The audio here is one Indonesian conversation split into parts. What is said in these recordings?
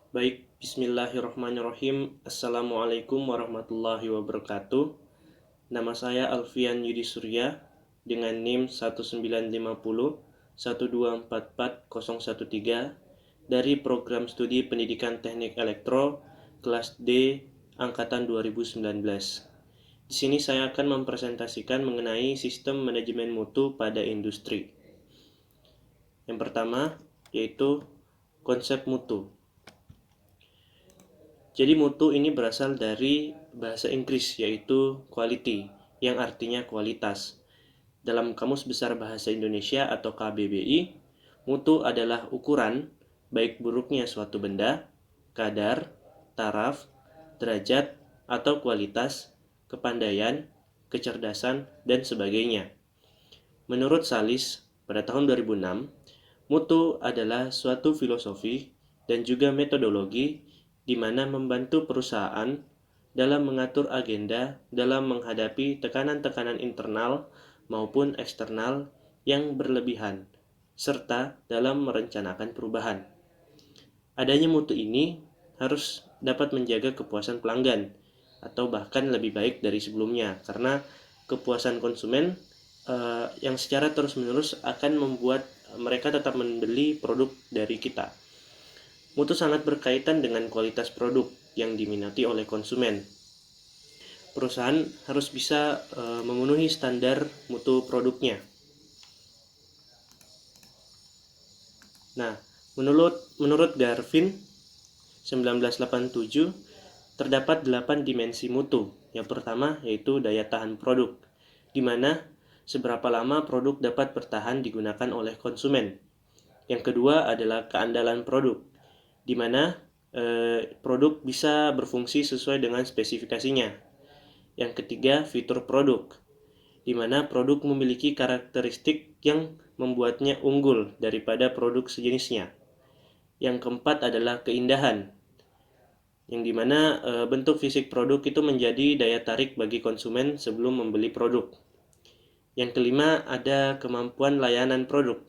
Baik, bismillahirrahmanirrahim. Assalamualaikum warahmatullahi wabarakatuh. Nama saya Alfian Yudi Surya dengan NIM 19501244013 dari Program Studi Pendidikan Teknik Elektro kelas D angkatan 2019. Di sini saya akan mempresentasikan mengenai sistem manajemen mutu pada industri. Yang pertama yaitu konsep mutu. Jadi mutu ini berasal dari bahasa Inggris yaitu quality yang artinya kualitas. Dalam Kamus Besar Bahasa Indonesia atau KBBI, mutu adalah ukuran baik buruknya suatu benda, kadar, taraf, derajat, atau kualitas, kepandaian, kecerdasan, dan sebagainya. Menurut Salis, pada tahun 2006, mutu adalah suatu filosofi dan juga metodologi di mana membantu perusahaan dalam mengatur agenda dalam menghadapi tekanan-tekanan internal maupun eksternal yang berlebihan, serta dalam merencanakan perubahan. Adanya mutu ini harus dapat menjaga kepuasan pelanggan, atau bahkan lebih baik dari sebelumnya, karena kepuasan konsumen yang secara terus-menerus akan membuat mereka tetap membeli produk dari kita. Mutu sangat berkaitan dengan kualitas produk yang diminati oleh konsumen. Perusahaan harus bisa memenuhi standar mutu produknya. Nah, menurut Garvin 1987 terdapat 8 dimensi mutu. Yang pertama yaitu daya tahan produk, di mana seberapa lama produk dapat bertahan digunakan oleh konsumen. Yang kedua adalah keandalan produk, di mana produk bisa berfungsi sesuai dengan spesifikasinya. Yang ketiga, fitur produk, di mana produk memiliki karakteristik yang membuatnya unggul daripada produk sejenisnya. Yang keempat adalah keindahan, yang dimana bentuk fisik produk itu menjadi daya tarik bagi konsumen sebelum membeli produk. Yang kelima ada kemampuan layanan produk,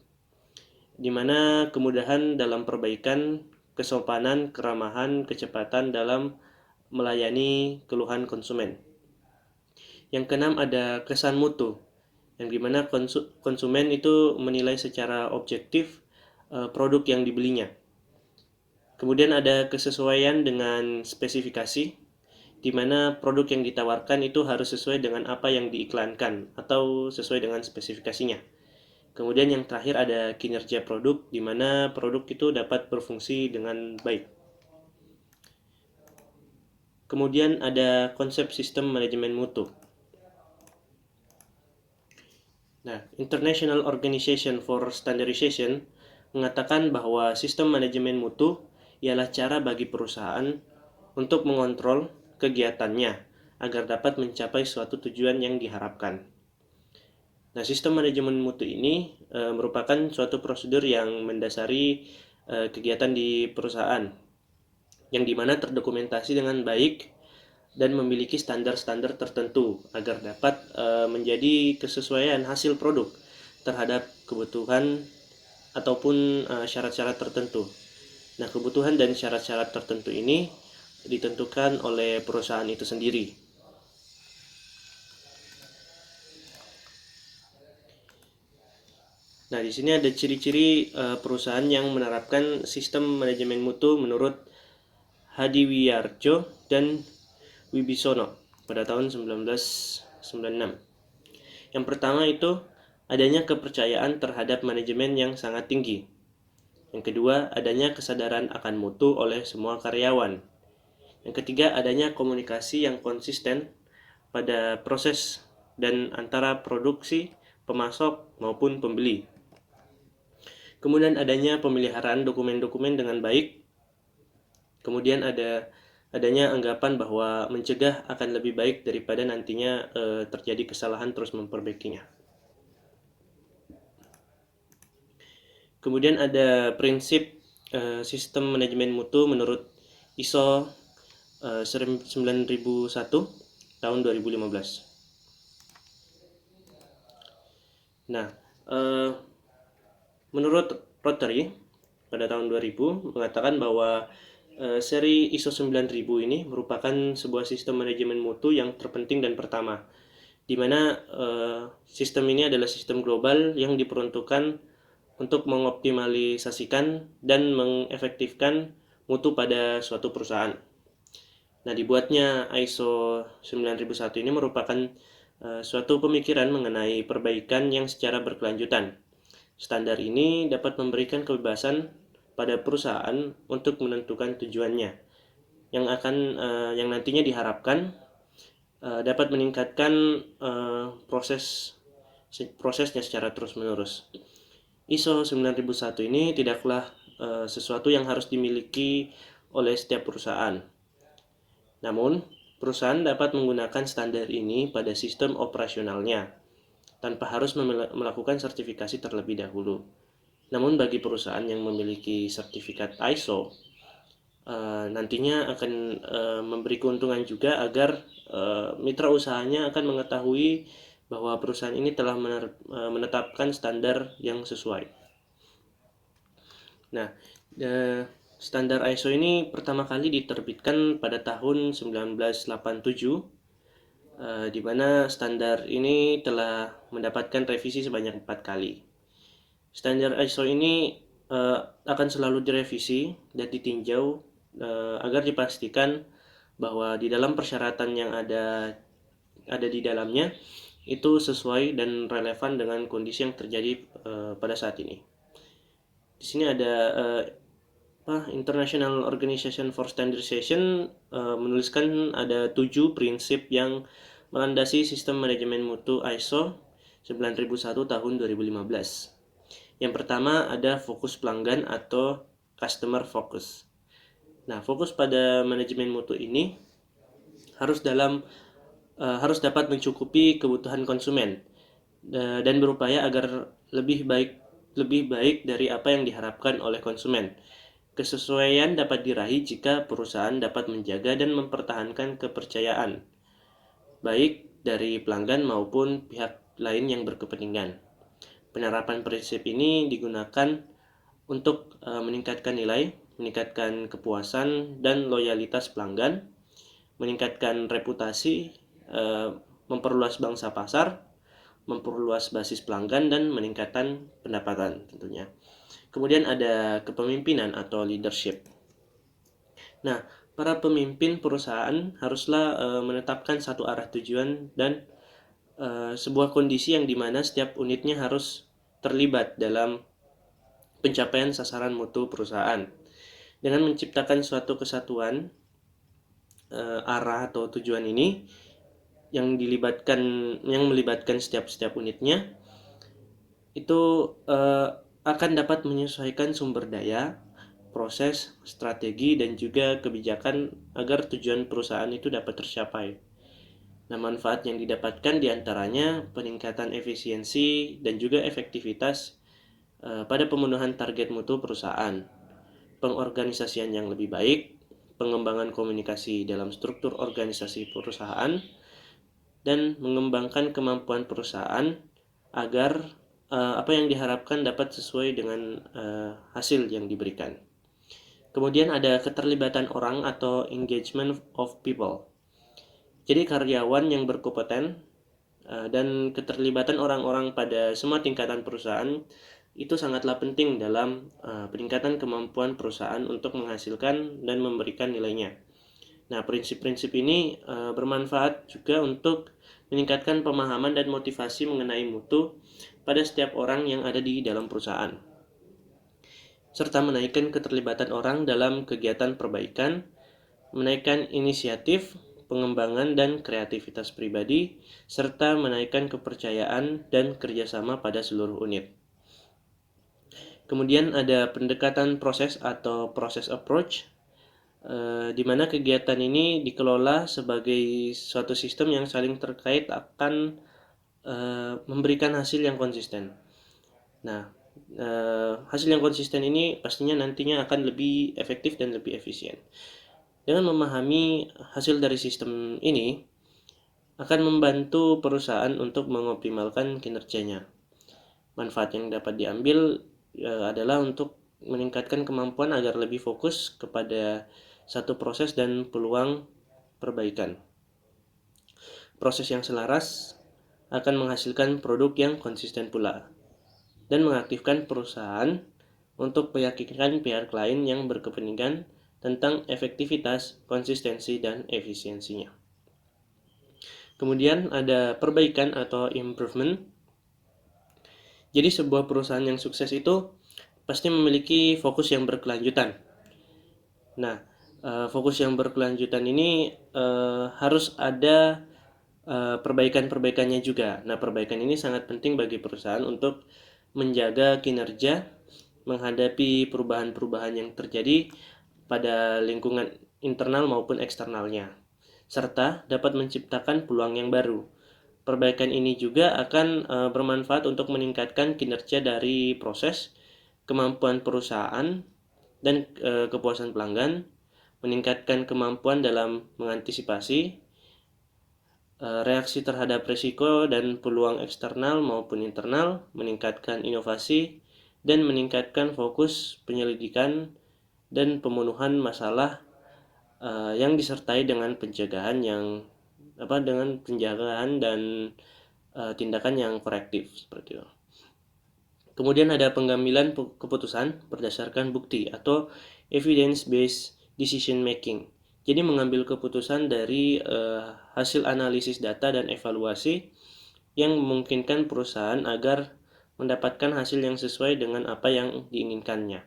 di mana kemudahan dalam perbaikan, kesopanan, keramahan, kecepatan dalam melayani keluhan konsumen. Yang keenam ada kesan mutu, yang dimana konsumen itu menilai secara objektif produk yang dibelinya. Kemudian ada kesesuaian dengan spesifikasi, di mana produk yang ditawarkan itu harus sesuai dengan apa yang diiklankan atau sesuai dengan spesifikasinya. Kemudian yang terakhir ada kinerja produk, di mana produk itu dapat berfungsi dengan baik. Kemudian ada konsep sistem manajemen mutu. Nah, International Organization for Standardization mengatakan bahwa sistem manajemen mutu ialah cara bagi perusahaan untuk mengontrol kegiatannya agar dapat mencapai suatu tujuan yang diharapkan. Nah, sistem manajemen mutu ini merupakan suatu prosedur yang mendasari kegiatan di perusahaan, yang dimana terdokumentasi dengan baik dan memiliki standar-standar tertentu agar dapat menjadi kesesuaian hasil produk terhadap kebutuhan ataupun syarat-syarat tertentu. Nah, kebutuhan dan syarat-syarat tertentu ini ditentukan oleh perusahaan itu sendiri. Nah, di sini ada ciri-ciri perusahaan yang menerapkan sistem manajemen mutu menurut Hadiwiarjo dan Wibisono pada tahun 1996. Yang pertama itu adanya kepercayaan terhadap manajemen yang sangat tinggi. Yang kedua, adanya kesadaran akan mutu oleh semua karyawan. Yang ketiga, adanya komunikasi yang konsisten pada proses dan antara produksi, pemasok maupun pembeli. Kemudian adanya pemeliharaan dokumen-dokumen dengan baik. Kemudian adanya anggapan bahwa mencegah akan lebih baik daripada nantinya terjadi kesalahan terus memperbaikinya. Kemudian ada prinsip sistem manajemen mutu menurut ISO 9001 tahun 2015. Nah, menurut Rotary pada tahun 2000 mengatakan bahwa Seri ISO 9000 ini merupakan sebuah sistem manajemen mutu yang terpenting dan pertama, di mana sistem ini adalah sistem global yang diperuntukkan untuk mengoptimalisasikan dan mengefektifkan mutu pada suatu perusahaan. Nah, dibuatnya ISO 9001 ini merupakan suatu pemikiran mengenai perbaikan yang secara berkelanjutan. Standar ini dapat memberikan kebebasan pada perusahaan untuk menentukan tujuannya, yang nantinya diharapkan dapat meningkatkan prosesnya secara terus-menerus. ISO 9001 ini tidaklah sesuatu yang harus dimiliki oleh setiap perusahaan. Namun, perusahaan dapat menggunakan standar ini pada sistem operasionalnya tanpa harus melakukan sertifikasi terlebih dahulu. Namun bagi perusahaan yang memiliki sertifikat ISO, nantinya akan memberi keuntungan juga agar mitra usahanya akan mengetahui bahwa perusahaan ini telah menetapkan standar yang sesuai. Nah, standar ISO ini pertama kali diterbitkan pada tahun 1987, di mana standar ini telah mendapatkan revisi sebanyak 4 kali. Standar ISO ini akan selalu direvisi dan ditinjau agar dipastikan bahwa di dalam persyaratan yang ada di dalamnya itu sesuai dan relevan dengan kondisi yang terjadi pada saat ini. Di sini ada International Organization for Standardization menuliskan ada 7 prinsip yang melandasi sistem manajemen mutu ISO 9001 tahun 2015. Yang pertama ada fokus pelanggan atau customer focus. Nah, fokus pada manajemen mutu ini harus dapat mencukupi kebutuhan konsumen dan berupaya agar lebih baik dari apa yang diharapkan oleh konsumen. Kesesuaian dapat diraih jika perusahaan dapat menjaga dan mempertahankan kepercayaan, baik dari pelanggan maupun pihak lain yang berkepentingan. Penerapan prinsip ini digunakan untuk meningkatkan nilai, meningkatkan kepuasan dan loyalitas pelanggan, meningkatkan reputasi, memperluas bangsa pasar, memperluas basis pelanggan, dan meningkatkan pendapatan tentunya. Kemudian ada kepemimpinan atau leadership. Nah, para pemimpin perusahaan haruslah menetapkan satu arah tujuan dan sebuah kondisi yang dimana setiap unitnya harus terlibat dalam pencapaian sasaran mutu perusahaan. Dengan menciptakan suatu kesatuan arah atau tujuan ini yang melibatkan setiap unitnya, itu akan dapat menyesuaikan sumber daya, proses, strategi, dan juga kebijakan agar tujuan perusahaan itu dapat tercapai. Nah, manfaat yang didapatkan diantaranya peningkatan efisiensi dan juga efektivitas pada pemenuhan target mutu perusahaan, pengorganisasian yang lebih baik, pengembangan komunikasi dalam struktur organisasi perusahaan, dan mengembangkan kemampuan perusahaan agar apa yang diharapkan dapat sesuai dengan hasil yang diberikan. Kemudian ada keterlibatan orang atau engagement of people. Jadi karyawan yang berkompeten dan keterlibatan orang-orang pada semua tingkatan perusahaan itu sangatlah penting dalam peningkatan kemampuan perusahaan untuk menghasilkan dan memberikan nilainya. Nah, prinsip-prinsip ini bermanfaat juga untuk meningkatkan pemahaman dan motivasi mengenai mutu pada setiap orang yang ada di dalam perusahaan, serta menaikkan keterlibatan orang dalam kegiatan perbaikan, menaikkan inisiatif, pengembangan dan kreativitas pribadi, serta menaikkan kepercayaan dan kerjasama pada seluruh unit. Kemudian ada pendekatan proses atau process approach, di mana kegiatan ini dikelola sebagai suatu sistem yang saling terkait akan memberikan hasil yang konsisten. Nah, hasil yang konsisten ini pastinya nantinya akan lebih efektif dan lebih efisien. Dengan memahami hasil dari sistem ini akan membantu perusahaan untuk mengoptimalkan kinerjanya. Manfaat yang dapat diambil adalah untuk meningkatkan kemampuan agar lebih fokus kepada satu proses dan peluang perbaikan. Proses yang selaras akan menghasilkan produk yang konsisten pula, dan mengaktifkan perusahaan untuk meyakinkan pihak lain yang berkepentingan tentang efektivitas, konsistensi, dan efisiensinya. Kemudian ada perbaikan atau improvement. Jadi sebuah perusahaan yang sukses itu pasti memiliki fokus yang berkelanjutan. Nah, fokus yang berkelanjutan ini harus ada perbaikan-perbaikannya juga. Nah, perbaikan ini sangat penting bagi perusahaan untuk menjaga kinerja, menghadapi perubahan-perubahan yang terjadi pada lingkungan internal maupun eksternalnya, serta dapat menciptakan peluang yang baru. Perbaikan ini juga akan bermanfaat untuk meningkatkan kinerja dari proses, kemampuan perusahaan, dan kepuasan pelanggan, meningkatkan kemampuan dalam mengantisipasi reaksi terhadap risiko dan peluang eksternal maupun internal, meningkatkan inovasi, dan meningkatkan fokus penyelidikan dan pemenuhan masalah yang disertai dengan pencegahan dan tindakan yang korektif seperti itu. Kemudian ada pengambilan keputusan berdasarkan bukti atau evidence-based decision making. Jadi mengambil keputusan dari hasil analisis data dan evaluasi yang memungkinkan perusahaan agar mendapatkan hasil yang sesuai dengan apa yang diinginkannya.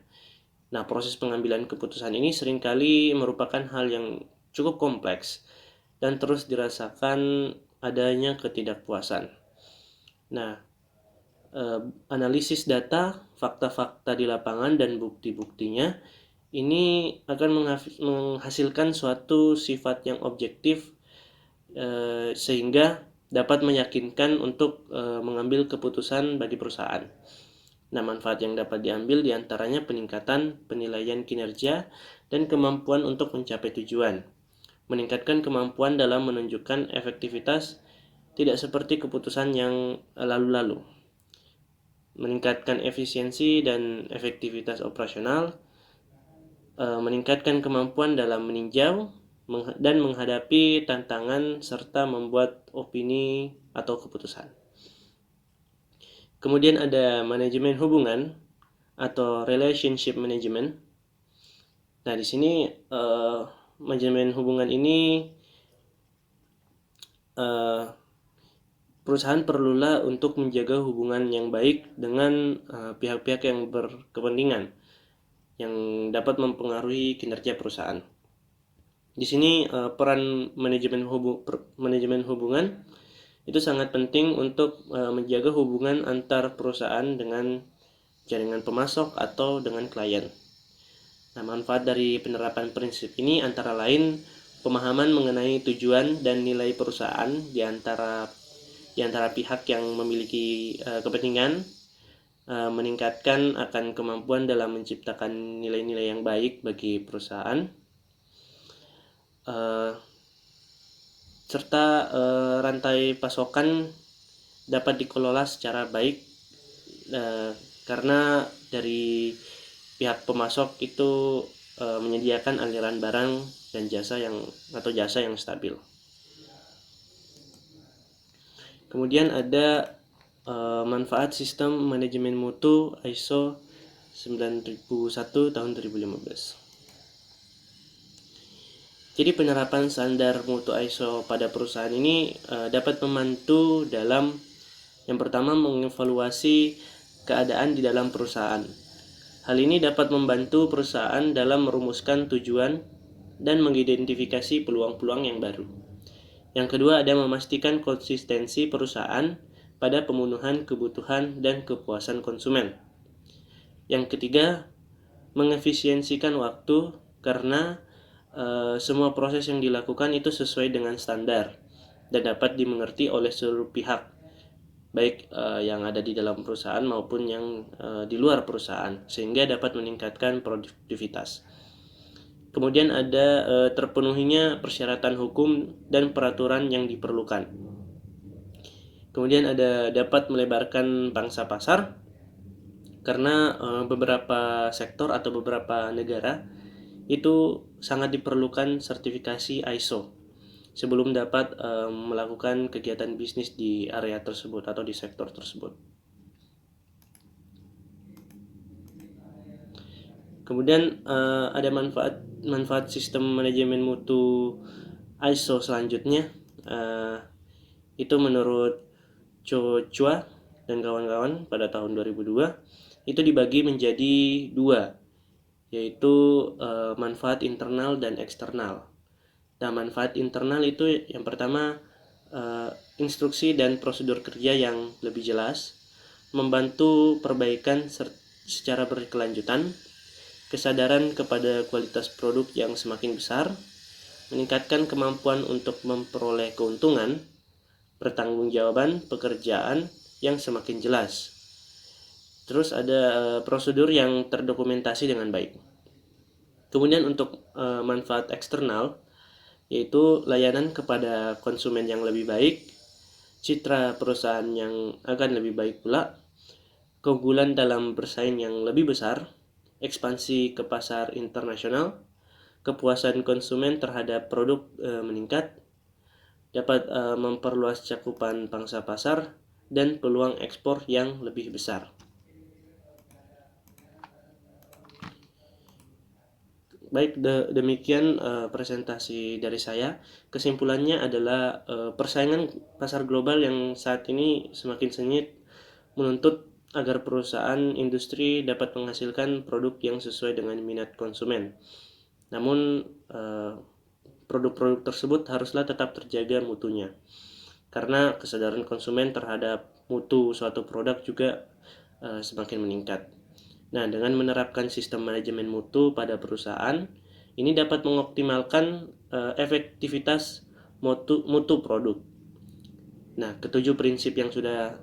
Nah, proses pengambilan keputusan ini seringkali merupakan hal yang cukup kompleks dan terus dirasakan adanya ketidakpuasan. Nah, analisis data, fakta-fakta di lapangan, dan bukti-buktinya ini akan menghasilkan suatu sifat yang objektif sehingga dapat meyakinkan untuk mengambil keputusan bagi perusahaan. Nah, manfaat yang dapat diambil diantaranya peningkatan penilaian kinerja dan kemampuan untuk mencapai tujuan, meningkatkan kemampuan dalam menunjukkan efektivitas tidak seperti keputusan yang lalu-lalu, meningkatkan efisiensi dan efektivitas operasional, meningkatkan kemampuan dalam meninjau dan menghadapi tantangan serta membuat opini atau keputusan. Kemudian ada manajemen hubungan atau relationship management. Nah, di sini manajemen hubungan ini perusahaan perlulah untuk menjaga hubungan yang baik dengan pihak-pihak yang berkepentingan yang dapat mempengaruhi kinerja perusahaan. Di sini peran manajemen hubungan itu sangat penting untuk menjaga hubungan antar perusahaan dengan jaringan pemasok atau dengan klien. Nah, manfaat dari penerapan prinsip ini antara lain pemahaman mengenai tujuan dan nilai perusahaan di antara pihak yang memiliki kepentingan, meningkatkan akan kemampuan dalam menciptakan nilai-nilai yang baik bagi perusahaan, serta rantai pasokan dapat dikelola secara baik karena dari pihak pemasok itu menyediakan aliran barang dan jasa yang stabil. Kemudian ada manfaat sistem manajemen mutu ISO 9001 tahun 2015. Jadi penerapan standar mutu ISO pada perusahaan ini dapat membantu dalam yang pertama mengevaluasi keadaan di dalam perusahaan. Hal ini dapat membantu perusahaan dalam merumuskan tujuan dan mengidentifikasi peluang-peluang yang baru. Yang kedua ada memastikan konsistensi perusahaan pada pemenuhan kebutuhan dan kepuasan konsumen. Yang ketiga, mengefisiensikan waktu karena semua proses yang dilakukan itu sesuai dengan standar dan dapat dimengerti oleh seluruh pihak, baik yang ada di dalam perusahaan maupun yang di luar perusahaan, sehingga dapat meningkatkan produktivitas. Kemudian ada terpenuhinya persyaratan hukum dan peraturan yang diperlukan. Kemudian ada dapat melebarkan pangsa pasar karena beberapa sektor atau beberapa negara itu sangat diperlukan sertifikasi ISO sebelum dapat melakukan kegiatan bisnis di area tersebut atau di sektor tersebut. Kemudian ada manfaat sistem manajemen mutu ISO selanjutnya, itu menurut Cho Chua dan kawan-kawan pada tahun 2002 itu dibagi menjadi dua, yaitu manfaat internal dan eksternal. Nah, manfaat internal itu yang pertama, instruksi dan prosedur kerja yang lebih jelas, membantu perbaikan secara berkelanjutan, kesadaran kepada kualitas produk yang semakin besar, meningkatkan kemampuan untuk memperoleh keuntungan, pertanggungjawaban pekerjaan yang semakin jelas. Terus ada prosedur yang terdokumentasi dengan baik. Kemudian untuk manfaat eksternal, yaitu layanan kepada konsumen yang lebih baik, citra perusahaan yang akan lebih baik pula, keunggulan dalam bersaing yang lebih besar, ekspansi ke pasar internasional, kepuasan konsumen terhadap produk meningkat, dapat memperluas cakupan pangsa pasar, dan peluang ekspor yang lebih besar. Baik, demikian presentasi dari saya. Kesimpulannya adalah persaingan pasar global yang saat ini semakin sengit menuntut agar perusahaan industri dapat menghasilkan produk yang sesuai dengan minat konsumen. Namun produk-produk tersebut haruslah tetap terjaga mutunya, karena kesadaran konsumen terhadap mutu suatu produk juga semakin meningkat. Nah, dengan menerapkan sistem manajemen mutu pada perusahaan, ini dapat mengoptimalkan efektivitas mutu produk. Nah, ketujuh prinsip yang sudah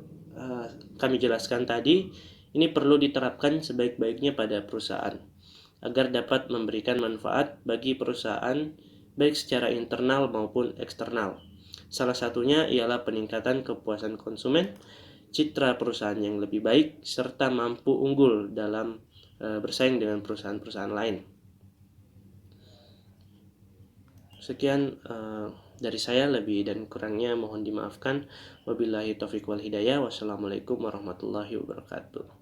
kami jelaskan tadi, ini perlu diterapkan sebaik-baiknya pada perusahaan, agar dapat memberikan manfaat bagi perusahaan baik secara internal maupun eksternal. Salah satunya ialah peningkatan kepuasan konsumen, citra perusahaan yang lebih baik, serta mampu unggul dalam bersaing dengan perusahaan-perusahaan lain. Sekian dari saya, lebih dan kurangnya mohon dimaafkan. Wabillahi taufiq wal hidayah. Wassalamualaikum warahmatullahi wabarakatuh.